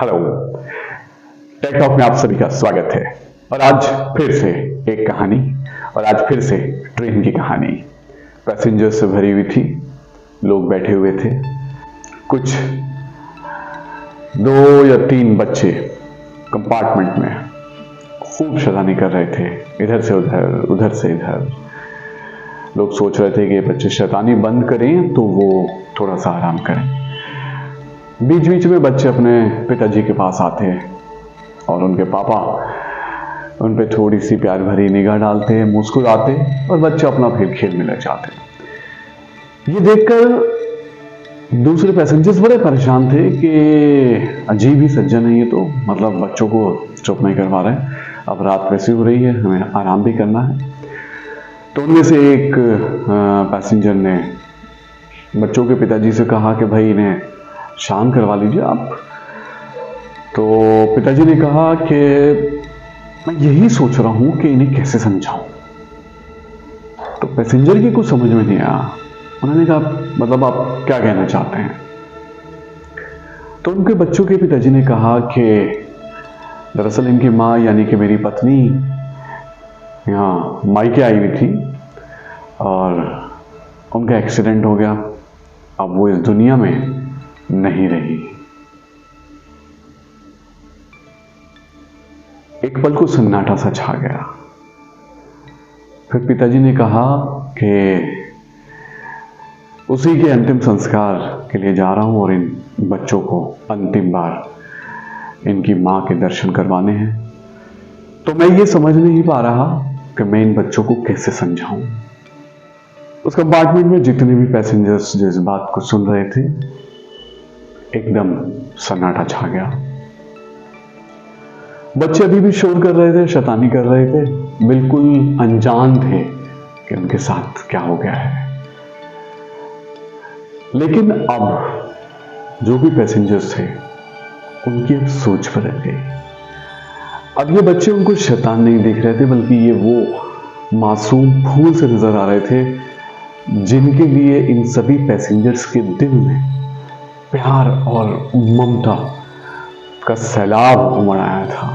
Hello, take talk में आप सभी का स्वागत है। और आज फिर से एक कहानी, और आज फिर से ट्रेन की कहानी। पैसेंजर से भरी हुई थी, लोग बैठे हुए थे। कुछ 2 या 3 बच्चे कंपार्टमेंट में खूब शैतानी कर रहे थे, इधर से उधर, उधर से इधर। लोग सोच रहे थे कि ये बच्चे शैतानी बंद करें तो वो थोड़ा सा आराम करें। बीच बीच में बच्चे अपने पिताजी के पास आते और उनके पापा उन पे थोड़ी सी प्यार भरी निगाह डालते, मुस्कुराते और बच्चे अपना फिर खेल में लग जाते। ये देखकर दूसरे पैसेंजर्स बड़े परेशान थे कि अजीब ही सज्जन है ये तो, मतलब बच्चों को चुप नहीं करवा रहे हैं। अब रात वैसी हो रही है, हमें आराम भी करना है। तो उनमें से एक पैसेंजर ने बच्चों के पिताजी से कहा कि भाई इन्हें शांत करवा लीजिए आप। तो पिताजी ने कहा कि मैं यही सोच रहा हूं कि इन्हें कैसे समझाऊं। तो पैसेंजर की कुछ समझ में नहीं आया। उन्होंने कहा मतलब आप क्या कहना चाहते हैं? तो उनके बच्चों के पिताजी ने कहा कि दरअसल इनकी माँ यानी कि मेरी पत्नी यहाँ मायके आई हुई थी और उनका एक्सीडेंट हो गया। अब वो इस दुनिया में नहीं रही। एक पल को सन्नाटा सा छा गया। फिर पिताजी ने कहा कि उसी के अंतिम संस्कार के लिए जा रहा हूं और इन बच्चों को अंतिम बार इनकी मां के दर्शन करवाने हैं। तो मैं ये समझ नहीं पा रहा कि मैं इन बच्चों को कैसे समझाऊं। उस कंपार्टमेंट में जितने भी पैसेंजर्स जो इस बात को सुन रहे थे, एकदम सन्नाटा छा गया। बच्चे अभी भी शोर कर रहे थे, शैतानी कर रहे थे, बिल्कुल अनजान थे कि उनके साथ क्या हो गया है। लेकिन अब जो भी पैसेंजर्स थे उनकी अब सोच बदल गई। अब ये बच्चे उनको शैतान नहीं देख रहे थे, बल्कि ये वो मासूम फूल से नजर आ रहे थे जिनके लिए इन सभी पैसेंजर्स के दिल में प्यार और ममता का सैलाब उमड़ आया था।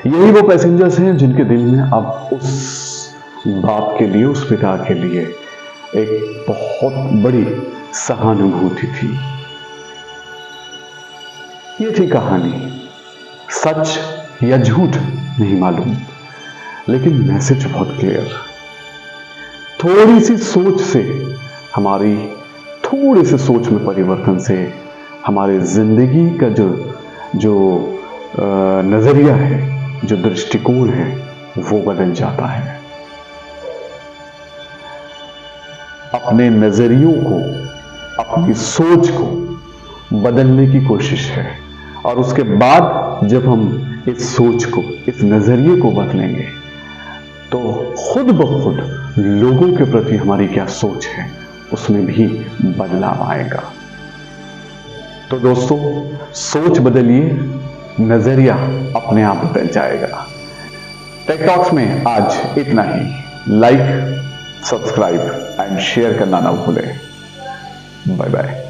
यही वो पैसेंजर्स हैं जिनके दिल में अब उस बाप के लिए, उस पिता के लिए एक बहुत बड़ी सहानुभूति थी। ये थी कहानी। सच या झूठ नहीं मालूम, लेकिन मैसेज बहुत क्लियर। थोड़ी सी सोच से, हमारी थोड़े से सोच में परिवर्तन से हमारे जिंदगी का जो नजरिया है, जो दृष्टिकोण है, वो बदल जाता है। अपने नजरियों को, अपनी सोच को बदलने की कोशिश है, और उसके बाद जब हम इस सोच को, इस नजरिए को बदलेंगे तो खुद ब खुद लोगों के प्रति हमारी क्या सोच है उसमें भी बदलाव आएगा। तो दोस्तों, सोच बदलिए, नजरिया अपने आप बदल जाएगा। टेक टॉक्स में आज इतना ही। लाइक, सब्सक्राइब एंड शेयर करना ना भूलें। Bye bye.